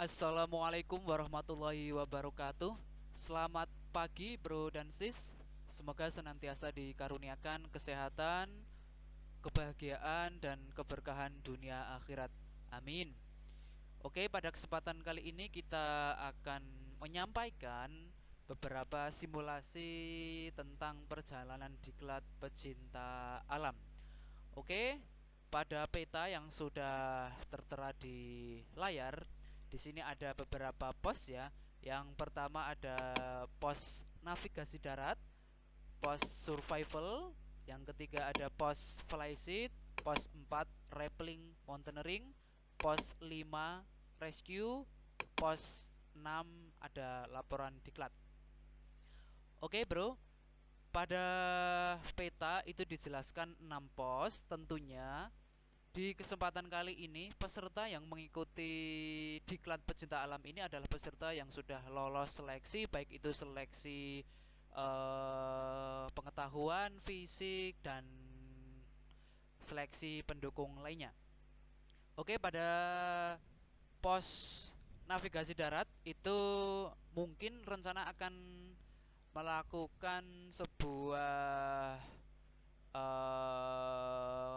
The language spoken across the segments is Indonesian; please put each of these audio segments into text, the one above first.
Assalamualaikum warahmatullahi wabarakatuh. Selamat pagi bro dan sis. Semoga senantiasa dikaruniakan kesehatan, kebahagiaan, dan keberkahan dunia akhirat. Amin. Oke, pada kesempatan kali ini kita akan menyampaikan beberapa simulasi tentang perjalanan diklat pecinta alam. Oke, pada peta yang sudah tertera di layar, di sini ada beberapa pos ya. Yang pertama ada pos navigasi darat, pos survival, yang ketiga ada pos flyseat, pos 4 rappelling mountaineering, pos 5 rescue, pos 6 ada laporan diklat. Oke, Bro. Pada peta itu dijelaskan 6 pos tentunya. Di kesempatan kali ini, peserta yang mengikuti diklat pecinta alam ini adalah peserta yang sudah lolos seleksi, baik itu seleksi pengetahuan, fisik, dan seleksi pendukung lainnya. Oke, pada pos navigasi darat itu mungkin rencana akan melakukan sebuah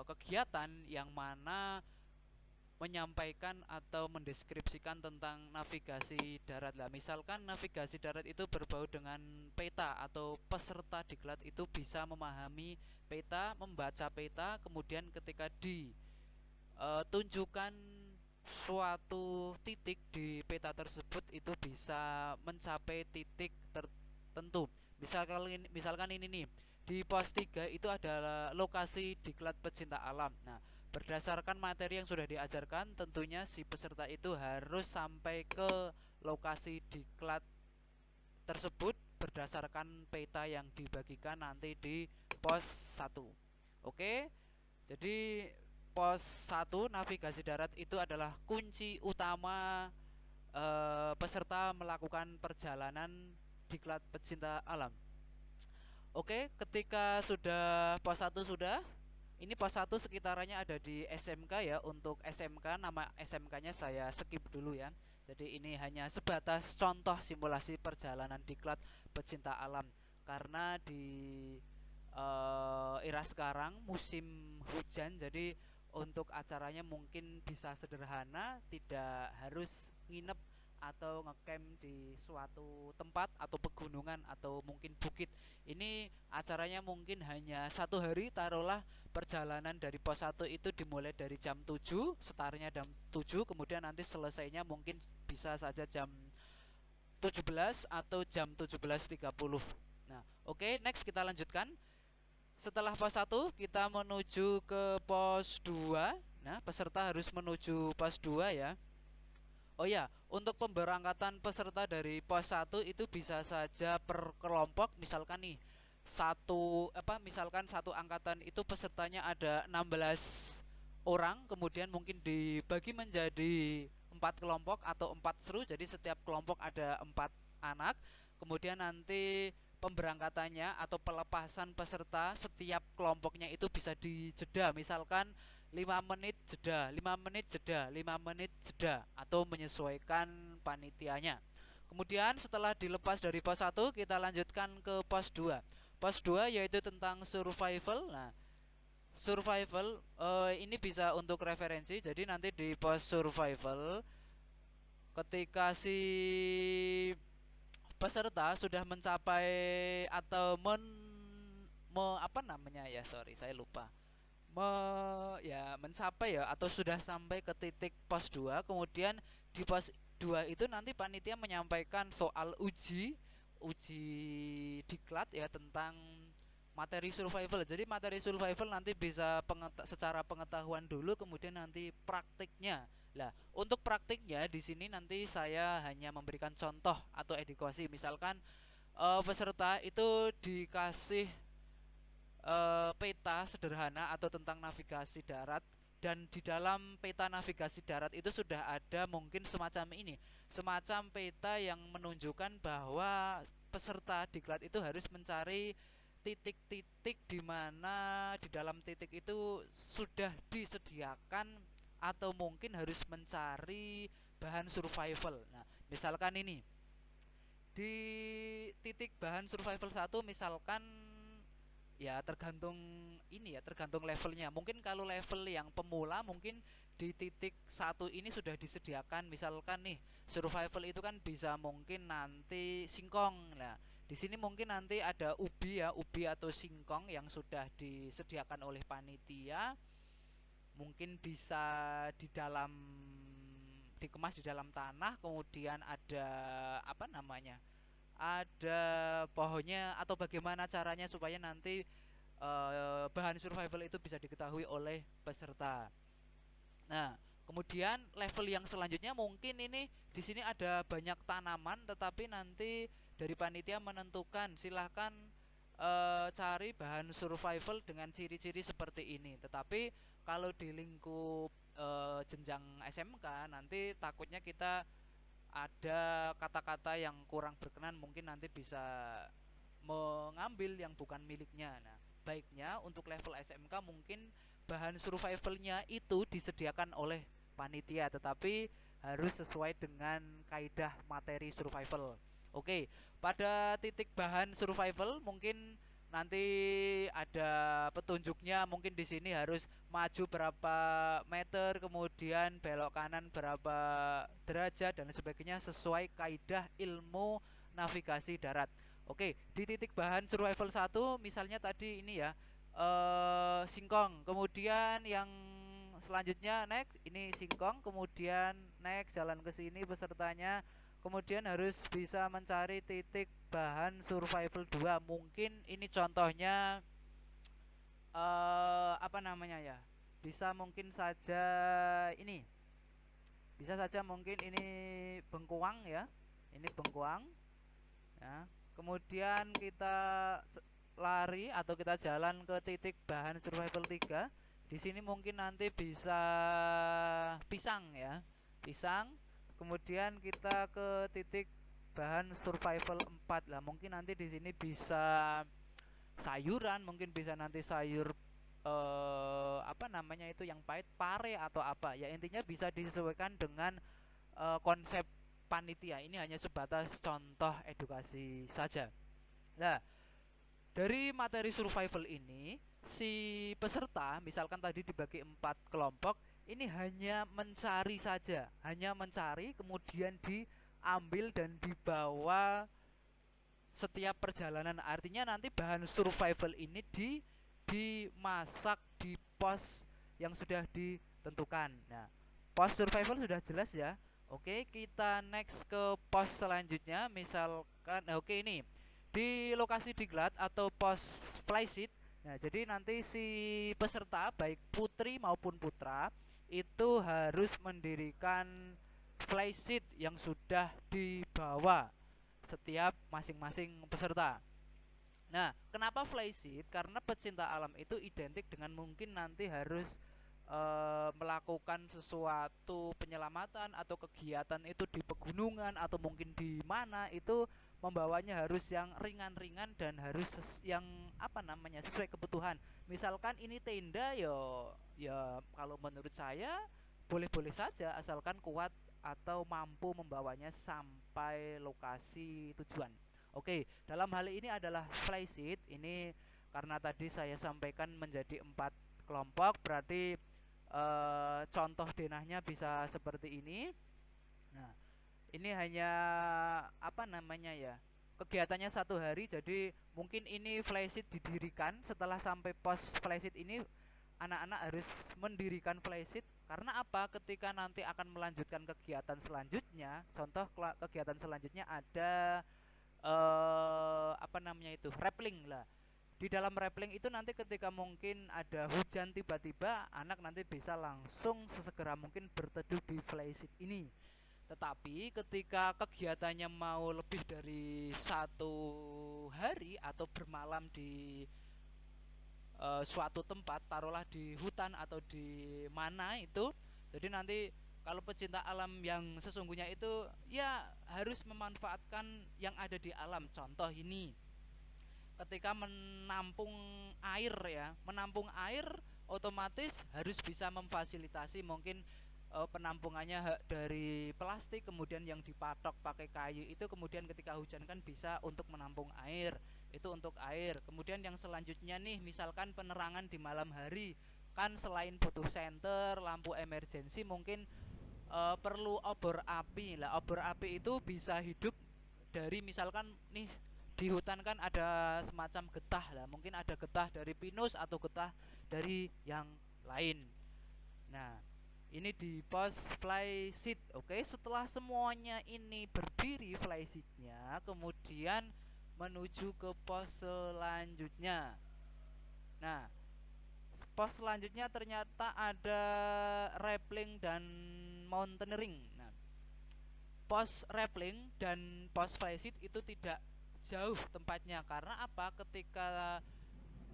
kegiatan yang mana menyampaikan atau mendeskripsikan tentang navigasi darat lah. Misalkan navigasi darat itu berbau dengan peta atau peserta diklat itu bisa memahami peta, membaca peta, kemudian ketika ditunjukkan suatu titik di peta tersebut itu bisa mencapai titik tertentu. Misalkan ini nih, di pos 3 itu adalah lokasi diklat pecinta alam. Nah, berdasarkan materi yang sudah diajarkan, tentunya si peserta itu harus sampai ke lokasi diklat tersebut berdasarkan peta yang dibagikan nanti di pos 1. Oke, jadi pos 1 navigasi darat itu adalah kunci utama peserta melakukan perjalanan diklat pecinta alam. Oke, ketika sudah pos 1 sudah, ini pos 1 sekitarannya ada di SMK ya. Untuk SMK, nama SMK-nya saya skip dulu ya. Jadi ini hanya sebatas contoh simulasi perjalanan diklat pecinta alam. Karena di era sekarang musim hujan, jadi untuk acaranya mungkin bisa sederhana, tidak harus nginep atau ngecamp di suatu tempat atau pegunungan atau mungkin bukit. Ini acaranya mungkin hanya 1 hari, taruhlah perjalanan dari pos 1 itu dimulai dari jam 7, startnya jam 7, kemudian nanti selesainya mungkin bisa saja jam 17 atau jam 17.30. Nah, oke, next kita lanjutkan. Setelah pos 1 kita menuju ke pos 2. Nah, peserta harus menuju pos 2 ya. Oh ya, untuk pemberangkatan peserta dari pos 1 itu bisa saja per kelompok. Misalkan nih, misalkan satu angkatan itu pesertanya ada 16 orang, kemudian mungkin dibagi menjadi 4 kelompok atau 4 seru. Jadi setiap kelompok ada 4 anak. Kemudian nanti pemberangkatannya atau pelepasan peserta setiap kelompoknya itu bisa dijeda. Misalkan 5 menit jeda, 5 menit jeda, 5 menit jeda, atau menyesuaikan panitianya. Kemudian setelah dilepas dari pos 1 kita lanjutkan ke pos 2. Pos 2 yaitu tentang survival. Nah, survival ini bisa untuk referensi. Jadi nanti di pos survival, ketika si peserta sudah mencapai atau apa namanya ya, sorry saya lupa, mencapai ya atau sudah sampai ke titik pos 2, kemudian di pos 2 itu nanti panitia menyampaikan soal uji uji diklat ya tentang materi survival. Jadi materi survival nanti bisa secara pengetahuan dulu, kemudian nanti praktiknya. Lah, untuk praktiknya di sini nanti saya hanya memberikan contoh atau edukasi. Misalkan peserta itu dikasih peta sederhana atau tentang navigasi darat, dan di dalam peta navigasi darat itu sudah ada mungkin semacam ini, semacam peta yang menunjukkan bahwa peserta diklat itu harus mencari titik-titik di mana di dalam titik itu sudah disediakan atau mungkin harus mencari bahan survival. Nah, misalkan ini di titik bahan survival satu, misalkan ya tergantung ini ya, tergantung levelnya. Mungkin kalau level yang pemula mungkin di titik satu ini sudah disediakan, misalkan nih survival itu kan bisa mungkin nanti singkong. Nah, di sini mungkin nanti ada ubi ya, ubi atau singkong yang sudah disediakan oleh panitia, mungkin bisa di dalam dikemas di dalam tanah, kemudian ada apa namanya, ada pohonnya, atau bagaimana caranya supaya nanti bahan survival itu bisa diketahui oleh peserta. Nah, kemudian level yang selanjutnya mungkin ini di sini ada banyak tanaman, tetapi nanti dari panitia menentukan silahkan cari bahan survival dengan ciri-ciri seperti ini. Tetapi kalau di lingkup jenjang SMK nanti takutnya kita ada kata-kata yang kurang berkenan, mungkin nanti bisa mengambil yang bukan miliknya. Nah, baiknya untuk level SMK mungkin bahan survivalnya itu disediakan oleh panitia, tetapi harus sesuai dengan kaidah materi survival. Oke, pada titik bahan survival mungkin nanti ada petunjuknya, mungkin di sini harus maju berapa meter, kemudian belok kanan berapa derajat dan sebagainya sesuai kaidah ilmu navigasi darat. Oke, di titik bahan survival satu misalnya tadi ini ya, singkong. Kemudian yang selanjutnya next ini singkong, kemudian next jalan ke sini pesertanya. Kemudian harus bisa mencari titik bahan survival 2. Mungkin ini contohnya apa namanya ya? Bisa mungkin saja ini. Bisa saja mungkin ini bengkuang ya. Ini bengkuang ya. Kemudian kita lari atau kita jalan ke titik bahan survival 3. Di sini mungkin nanti bisa pisang ya. Pisang. Kemudian kita ke titik bahan survival 4 lah. Mungkin nanti di sini bisa sayuran, mungkin bisa nanti sayur apa namanya itu yang pahit, pare atau apa. Ya intinya bisa disesuaikan dengan konsep panitia. Ini hanya sebatas contoh edukasi saja. Nah, dari materi survival ini, si peserta misalkan tadi dibagi 4 kelompok, ini hanya mencari saja, hanya mencari kemudian diambil dan dibawa setiap perjalanan. Artinya nanti bahan survival ini dimasak di pos yang sudah ditentukan. Nah, pos survival sudah jelas ya. Oke, kita next ke pos selanjutnya. Misalkan, oke ini di lokasi diklat atau pos flysheet. Nah, jadi nanti si peserta baik putri maupun putra itu harus mendirikan flysheet yang sudah dibawa setiap masing-masing peserta. Nah, kenapa flysheet? Karena pecinta alam itu identik dengan mungkin nanti harus melakukan sesuatu penyelamatan atau kegiatan itu di pegunungan atau mungkin di mana, itu membawanya harus yang ringan-ringan dan harus yang apa namanya sesuai kebutuhan. Misalkan ini tenda, ya kalau menurut saya boleh-boleh saja asalkan kuat atau mampu membawanya sampai lokasi tujuan. Oke, dalam hal ini adalah flysheet. Ini karena tadi saya sampaikan menjadi 4 kelompok, berarti contoh denahnya bisa seperti ini. Nah, ini hanya apa namanya ya? Kegiatannya 1 hari, jadi mungkin ini flysheet didirikan setelah sampai pos flysheet ini anak-anak harus mendirikan flysheet karena apa? Ketika nanti akan melanjutkan kegiatan selanjutnya, contoh kegiatan selanjutnya ada apa namanya itu rappelling lah. Di dalam rappelling itu nanti ketika mungkin ada hujan tiba-tiba, anak nanti bisa langsung sesegera mungkin berteduh di flysheet ini. Tetapi ketika kegiatannya mau lebih dari 1 hari atau bermalam di suatu tempat, taruhlah di hutan atau di mana itu, jadi nanti kalau pecinta alam yang sesungguhnya itu ya harus memanfaatkan yang ada di alam. Contoh ini ketika menampung air ya, menampung air otomatis harus bisa memfasilitasi mungkin penampungannya dari plastik, kemudian yang dipatok pakai kayu itu, kemudian ketika hujan kan bisa untuk menampung air, itu untuk air. Kemudian yang selanjutnya nih, misalkan penerangan di malam hari, kan selain butuh senter, lampu emergensi, mungkin perlu obor api lah. Obor api itu bisa hidup dari misalkan nih di hutan kan ada semacam getah lah, mungkin ada getah dari pinus atau getah dari yang lain. Nah, ini di pos fly sheet. Oke, setelah semuanya ini berdiri fly sheetnya, kemudian menuju ke pos selanjutnya. Nah, pos selanjutnya ternyata ada rappelling dan mountaineering. Nah, pos rappelling dan pos fly sheet itu tidak jauh tempatnya, karena apa? Ketika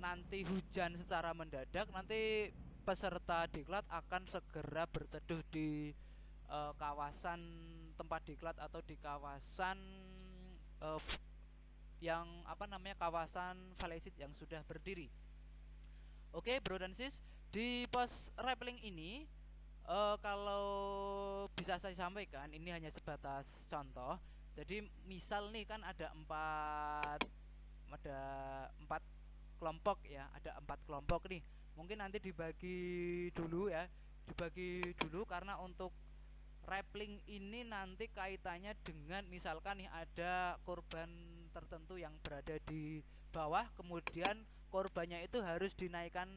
nanti hujan secara mendadak, nanti peserta diklat akan segera berteduh di kawasan tempat diklat atau di kawasan uh, yang apa namanya, kawasan valid yang sudah berdiri. Oke, bro dan sis, di pos rappelling ini kalau bisa saya sampaikan, ini hanya sebatas contoh. Jadi misal nih kan ada empat kelompok ya, ada 4 kelompok nih. Mungkin nanti dibagi dulu karena untuk rappling ini nanti kaitannya dengan misalkan nih ada korban tertentu yang berada di bawah, kemudian korbannya itu harus dinaikkan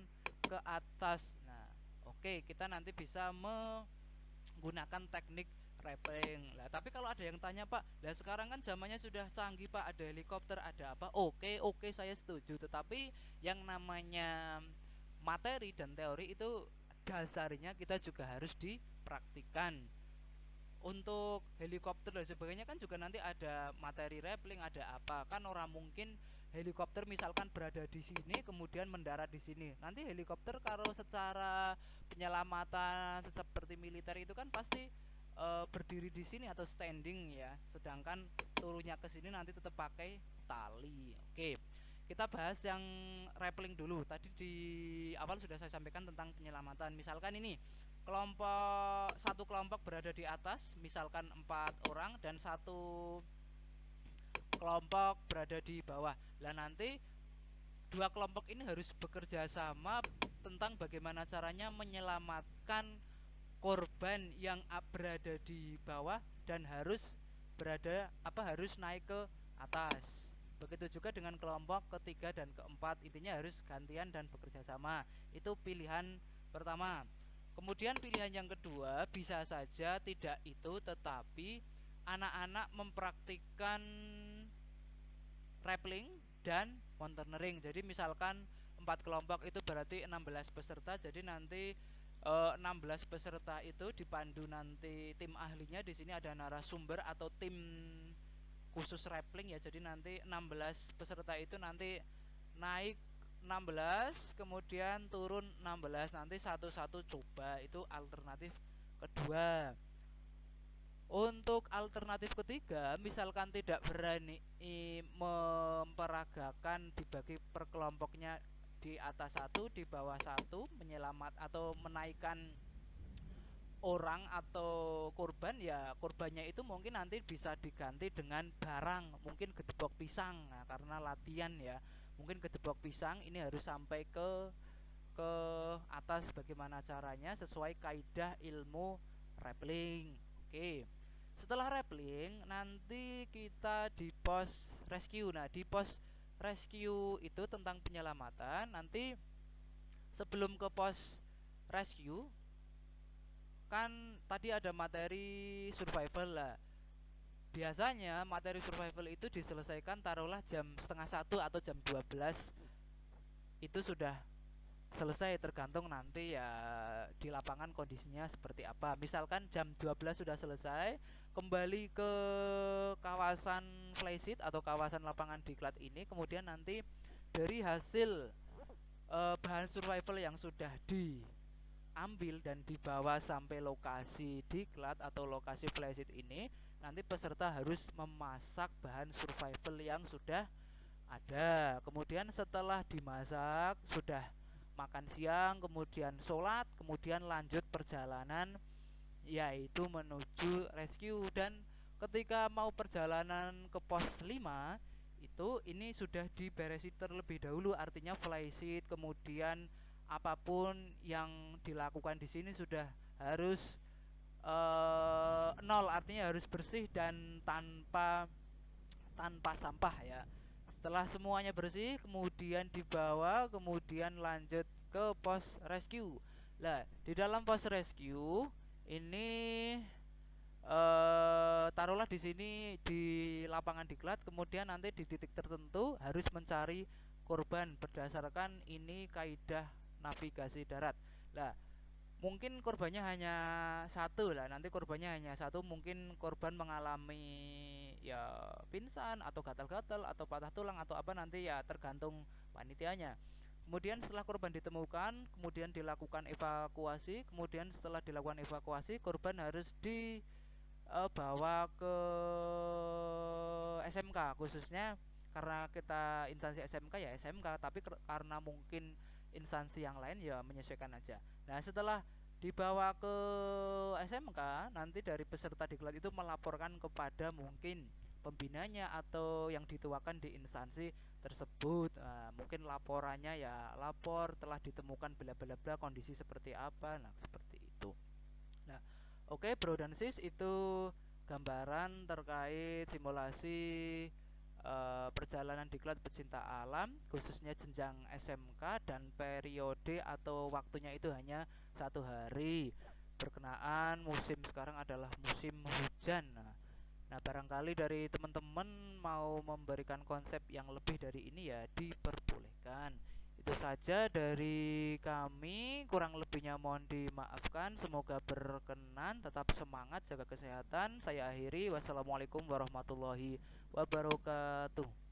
ke atas. Nah, oke, kita nanti bisa menggunakan teknik rappelling. Lah, tapi kalau ada yang tanya, Pak, lah sekarang kan zamannya sudah canggih, Pak, ada helikopter, ada apa? Oke, saya setuju. Tetapi yang namanya materi dan teori itu dasarnya kita juga harus dipraktikan. Untuk helikopter dan sebagainya kan juga nanti ada materi rappelling, ada apa? Kan orang mungkin helikopter misalkan berada di sini kemudian mendarat di sini. Nanti helikopter kalau secara penyelamatan seperti militer itu kan pasti berdiri di sini atau standing ya. Sedangkan turunnya ke sini nanti tetap pakai tali. Oke. Kita bahas yang rappelling dulu. Tadi di awal sudah saya sampaikan tentang penyelamatan. Misalkan ini satu kelompok berada di atas, misalkan 4 orang, dan satu kelompok berada di bawah. Lah nanti 2 kelompok ini harus bekerja sama tentang bagaimana caranya menyelamatkan korban yang berada di bawah dan harus naik ke atas. Begitu juga dengan kelompok ketiga dan keempat, intinya harus gantian dan bekerja sama. Itu pilihan pertama. Kemudian pilihan yang kedua, bisa saja tidak itu, tetapi anak-anak mempraktikkan rappelling dan mountaineering. Jadi misalkan 4 kelompok itu berarti 16 peserta. Jadi nanti 16 peserta itu dipandu nanti tim ahlinya. Di sini ada narasumber atau tim khusus rappelling ya. Jadi nanti 16 peserta itu nanti naik 16, kemudian turun 16, nanti satu-satu coba. Itu alternatif kedua. Untuk alternatif ketiga, misalkan tidak berani memperagakan dibagi per kelompoknya, di atas satu, di bawah satu, menyelamat atau menaikkan orang atau korban, ya korbannya itu mungkin nanti bisa diganti dengan barang, mungkin gedebok pisang. Nah, karena latihan ya, mungkin gedebok pisang ini harus sampai ke atas bagaimana caranya sesuai kaidah ilmu rappelling. Oke. Setelah rappelling nanti kita di pos rescue. Nah, di pos rescue itu tentang penyelamatan. Nanti sebelum ke pos rescue kan tadi ada materi survival lah. Biasanya materi survival itu diselesaikan taruhlah jam setengah 1 atau jam 12, itu sudah selesai, tergantung nanti ya di lapangan kondisinya seperti apa. Misalkan jam 12 sudah selesai, kembali ke kawasan flysheet atau kawasan lapangan diklat ini, kemudian nanti dari hasil bahan survival yang sudah diambil dan dibawa sampai lokasi diklat atau lokasi flysheet ini, nanti peserta harus memasak bahan survival yang sudah ada. Kemudian setelah dimasak, sudah makan siang, kemudian sholat, kemudian lanjut perjalanan yaitu menuju rescue. Dan ketika mau perjalanan ke pos 5 itu ini sudah diberesi terlebih dahulu, artinya flysheet, kemudian apapun yang dilakukan di sini sudah harus nol, artinya harus bersih dan tanpa sampah ya. Setelah semuanya bersih, kemudian dibawa, kemudian lanjut ke pos rescue. Lah, di dalam pos rescue ini taruhlah di sini di lapangan diklat, kemudian nanti di titik tertentu harus mencari korban berdasarkan ini kaidah navigasi darat. Lah, mungkin korbannya hanya satu lah, nanti korbannya hanya satu, mungkin korban mengalami ya pingsan atau gatal-gatal atau patah tulang atau apa, nanti ya tergantung panitianya. Kemudian setelah korban ditemukan, kemudian dilakukan evakuasi, kemudian setelah dilakukan evakuasi korban harus dibawa ke SMK, khususnya karena kita instansi SMK ya SMK, tapi karena mungkin instansi yang lain ya menyesuaikan aja. Nah, setelah dibawa ke SMK, nanti dari peserta diklat itu melaporkan kepada mungkin pembinanya atau yang dituakan di instansi tersebut. Mungkin laporannya ya lapor telah ditemukan bla bla bla, kondisi seperti apa. Nah, seperti itu. Nah, oke, bro dan sis, itu gambaran terkait simulasi perjalanan diklat pecinta alam, khususnya jenjang SMK, dan periode atau waktunya itu hanya 1 hari. Berkenaan musim sekarang adalah musim hujan. Nah, barangkali dari teman-teman mau memberikan konsep yang lebih dari ini ya diperbolehkan. Itu saja dari kami, kurang lebihnya mohon dimaafkan. Semoga berkenan, tetap semangat, jaga kesehatan. Saya akhiri, wassalamualaikum warahmatullahi wabarakatuh.